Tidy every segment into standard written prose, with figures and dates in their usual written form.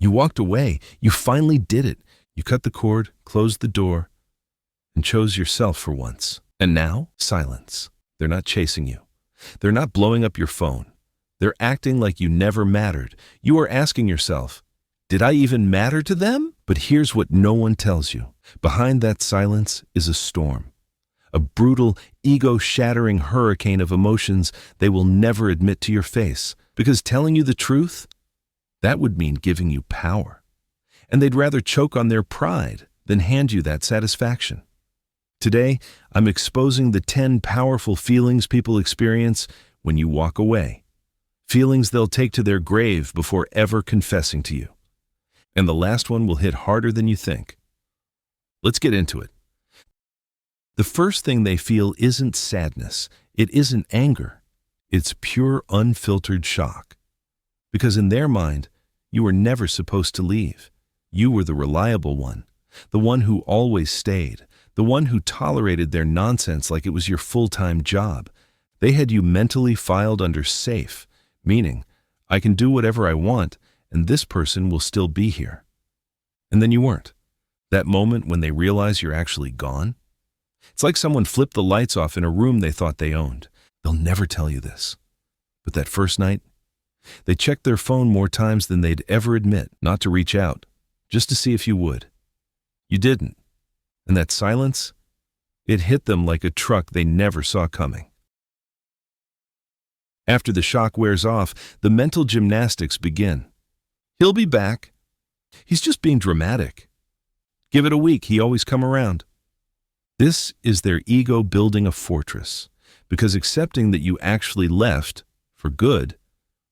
You walked away. You finally did it. You cut the cord, closed the door, and chose yourself for once. And now, silence. They're not chasing you. They're not blowing up your phone. They're acting like you never mattered. You are asking yourself, did I even matter to them? But here's what no one tells you. Behind that silence is a storm. A brutal, ego-shattering hurricane of emotions they will never admit to your face. Because telling you the truth, that would mean giving you power. And they'd rather choke on their pride than hand you that satisfaction. Today, I'm exposing the 10 powerful feelings people experience when you walk away. Feelings they'll take to their grave before ever confessing to you. And the last one will hit harder than you think. Let's get into it. The first thing they feel isn't sadness. It isn't anger. It's pure, unfiltered shock. Because in their mind, you were never supposed to leave. You were the reliable one, the one who always stayed, the one who tolerated their nonsense like it was your full-time job. They had you mentally filed under safe, meaning, I can do whatever I want, and this person will still be here. And then you weren't. That moment when they realize you're actually gone? It's like someone flipped the lights off in a room they thought they owned. They'll never tell you this. But that first night, they checked their phone more times than they'd ever admit, not to reach out, just to see if you would. You didn't. And that silence, it hit them like a truck they never saw coming. After the shock wears off, the mental gymnastics begin. He'll be back. He's just being dramatic. Give it a week, he always come around. This is their ego building a fortress, because accepting that you actually left, for good,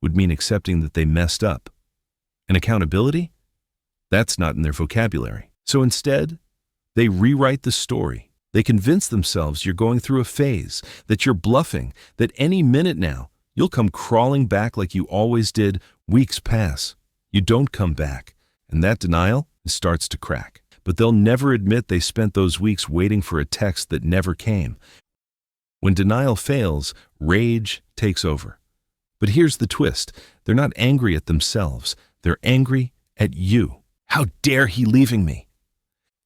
would mean accepting that they messed up. And accountability? That's not in their vocabulary. So instead, they rewrite the story. They convince themselves you're going through a phase, that you're bluffing, that any minute now, you'll come crawling back like you always did. Weeks pass. You don't come back, and that denial starts to crack. But they'll never admit they spent those weeks waiting for a text that never came. When denial fails, rage takes over. But here's the twist. They're not angry at themselves. They're angry at you. How dare he leaving me?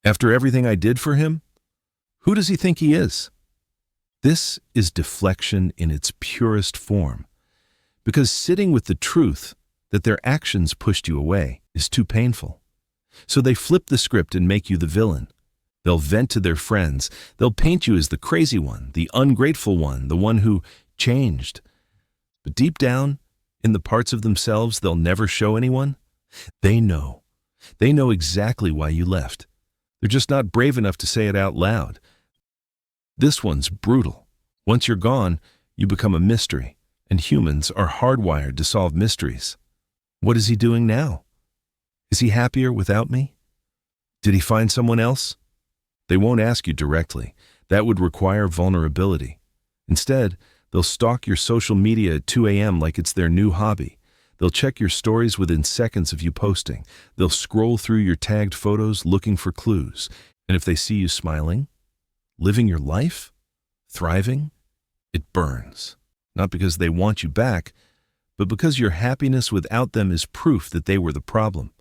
After everything I did for him? Who does he think he is? This is deflection in its purest form. Because sitting with the truth that their actions pushed you away is too painful. So they flip the script and make you the villain. They'll vent to their friends. They'll paint you as the crazy one, the ungrateful one, the one who changed. But deep down, in the parts of themselves they'll never show anyone, they know. They know exactly why you left. They're just not brave enough to say it out loud. This one's brutal. Once you're gone, you become a mystery, and humans are hardwired to solve mysteries. What is he doing now? Is he happier without me? Did he find someone else? They won't ask you directly. That would require vulnerability. Instead, they'll stalk your social media at 2 a.m. like it's their new hobby. They'll check your stories within seconds of you posting. They'll scroll through your tagged photos looking for clues. And if they see you smiling, living your life, thriving, it burns. Not because they want you back, but because your happiness without them is proof that they were the problem.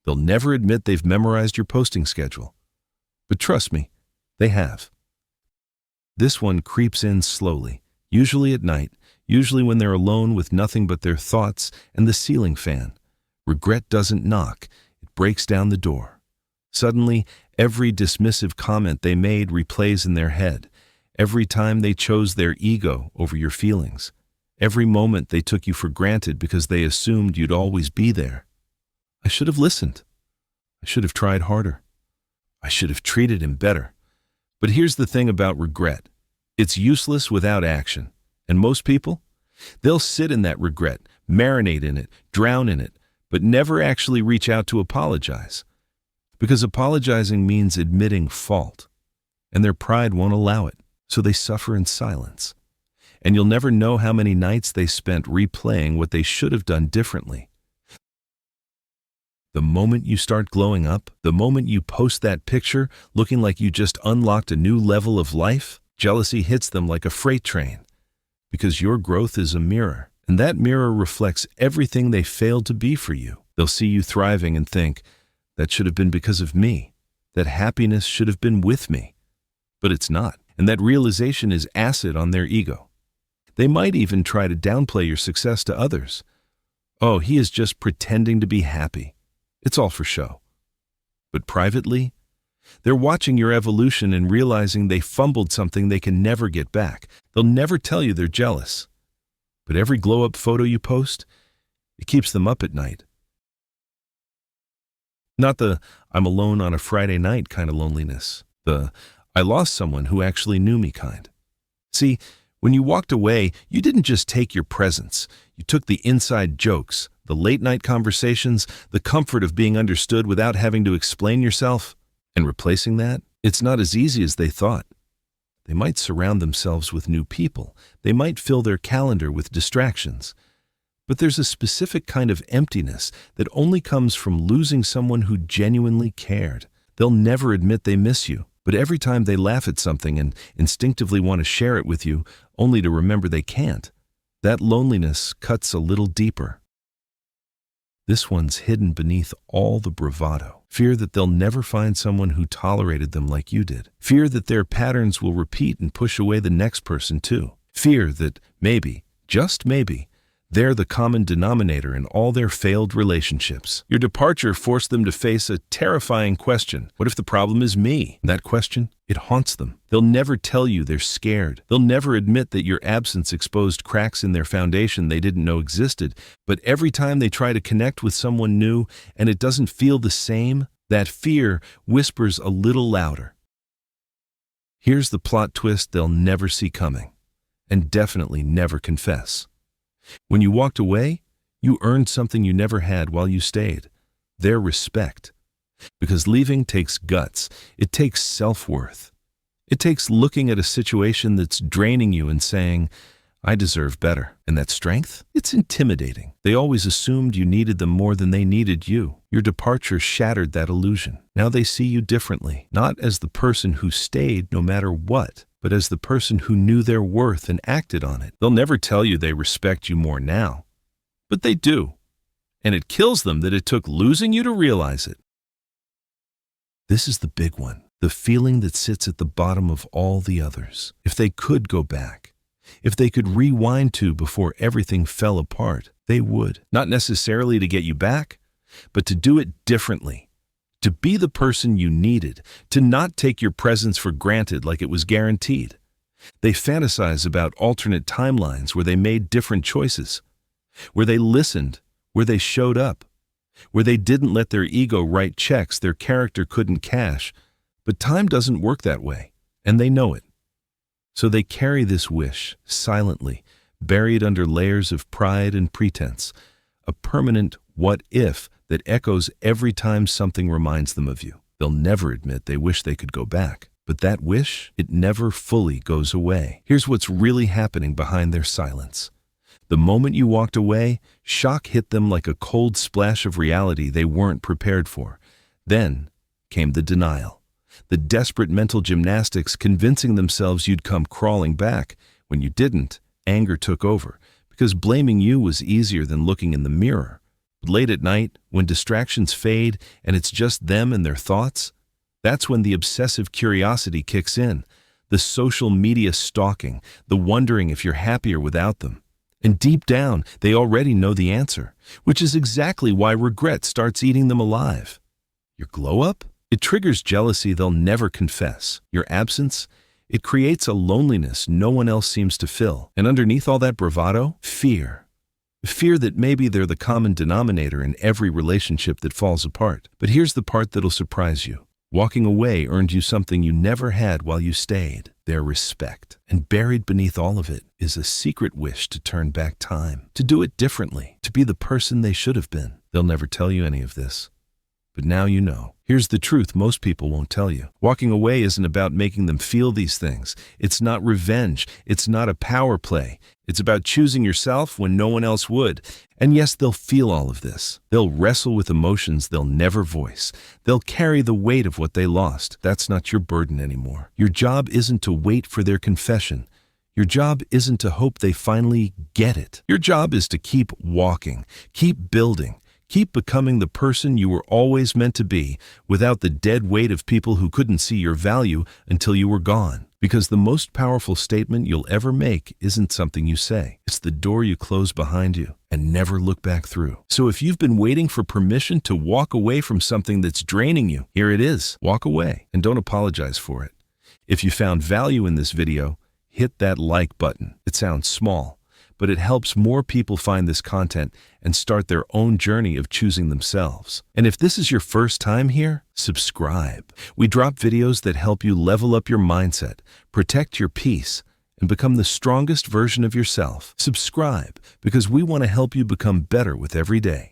They'll never admit they've memorized your posting schedule. But trust me, they have. This one creeps in slowly, usually at night, usually when they're alone with nothing but their thoughts and the ceiling fan. Regret doesn't knock, it breaks down the door. Suddenly, every dismissive comment they made replays in their head. Every time they chose their ego over your feelings. Every moment they took you for granted because they assumed you'd always be there. I should have listened. I should have tried harder. I should have treated him better. But here's the thing about regret. It's useless without action. And most people? They'll sit in that regret, marinate in it, drown in it, but never actually reach out to apologize. Because apologizing means admitting fault. And their pride won't allow it, so they suffer in silence. And you'll never know how many nights they spent replaying what they should have done differently. The moment you start glowing up, the moment you post that picture looking like you just unlocked a new level of life, jealousy hits them like a freight train. Because your growth is a mirror, and that mirror reflects everything they failed to be for you. They'll see you thriving and think, that should have been because of me. That happiness should have been with me. But it's not. And that realization is acid on their ego. They might even try to downplay your success to others. Oh, he is just pretending to be happy. It's all for show. But privately, they're watching your evolution and realizing they fumbled something they can never get back. They'll never tell you they're jealous. But every glow-up photo you post, it keeps them up at night. Not the I'm alone on a Friday night kind of loneliness. The I lost someone who actually knew me kind. See, when you walked away, you didn't just take your presence. You took the inside jokes, the late-night conversations, the comfort of being understood without having to explain yourself. And replacing that, it's not as easy as they thought. They might surround themselves with new people. They might fill their calendar with distractions. But there's a specific kind of emptiness that only comes from losing someone who genuinely cared. They'll never admit they miss you, but every time they laugh at something and instinctively want to share it with you, only to remember they can't, that loneliness cuts a little deeper. This one's hidden beneath all the bravado. Fear that they'll never find someone who tolerated them like you did. Fear that their patterns will repeat and push away the next person too. Fear that maybe, just maybe, they're the common denominator in all their failed relationships. Your departure forced them to face a terrifying question. What if the problem is me? That question, it haunts them. They'll never tell you they're scared. They'll never admit that your absence exposed cracks in their foundation they didn't know existed. But every time they try to connect with someone new and it doesn't feel the same, that fear whispers a little louder. Here's the plot twist they'll never see coming, and definitely never confess. When you walked away, you earned something you never had while you stayed, their respect. Because leaving takes guts, it takes self-worth. It takes looking at a situation that's draining you and saying, I deserve better. And that strength? It's intimidating. They always assumed you needed them more than they needed you. Your departure shattered that illusion. Now they see you differently, not as the person who stayed no matter what, but as the person who knew their worth and acted on it. They'll never tell you they respect you more now, but they do. And it kills them that it took losing you to realize it. This is the big one, the feeling that sits at the bottom of all the others. If they could go back, if they could rewind to before everything fell apart, they would. Not necessarily to get you back, but to do it differently. To be the person you needed, to not take your presence for granted like it was guaranteed. They fantasize about alternate timelines where they made different choices, where they listened, where they showed up, where they didn't let their ego write checks their character couldn't cash. But time doesn't work that way, and they know it. So they carry this wish, silently, buried under layers of pride and pretense, a permanent what if that echoes every time something reminds them of you. They'll never admit they wish they could go back, but that wish, it never fully goes away. Here's what's really happening behind their silence. The moment you walked away, shock hit them like a cold splash of reality they weren't prepared for. Then came the denial, the desperate mental gymnastics convincing themselves you'd come crawling back. When you didn't, anger took over, because blaming you was easier than looking in the mirror. Late at night, when distractions fade and it's just them and their thoughts, that's when the obsessive curiosity kicks in, the social media stalking, the wondering if you're happier without them. And deep down, they already know the answer, which is exactly why regret starts eating them alive. Your glow-up? It triggers jealousy they'll never confess. Your absence? It creates a loneliness no one else seems to fill. And underneath all that bravado, fear. Fear that maybe they're the common denominator in every relationship that falls apart. But here's the part that'll surprise you. Walking away earned you something you never had while you stayed, their respect. And buried beneath all of it is a secret wish to turn back time, to do it differently, to be the person they should have been. They'll never tell you any of this. But now you know. Here's the truth most people won't tell you. Walking away isn't about making them feel these things. It's not revenge. It's not a power play. It's about choosing yourself when no one else would. And yes, they'll feel all of this. They'll wrestle with emotions they'll never voice. They'll carry the weight of what they lost. That's not your burden anymore. Your job isn't to wait for their confession. Your job isn't to hope they finally get it. Your job is to keep walking, keep building, Keep becoming the person you were always meant to be without the dead weight of people who couldn't see your value until you were gone. Because the most powerful statement you'll ever make isn't something you say. It's the door you close behind you and never look back through. So if you've been waiting for permission to walk away from something that's draining you, here it is. Walk away and don't apologize for it. If you found value in this video, hit that like button. It sounds small, but it helps more people find this content and start their own journey of choosing themselves. And if this is your first time here, subscribe. We drop videos that help you level up your mindset, protect your peace, and become the strongest version of yourself. Subscribe because we want to help you become better with every day.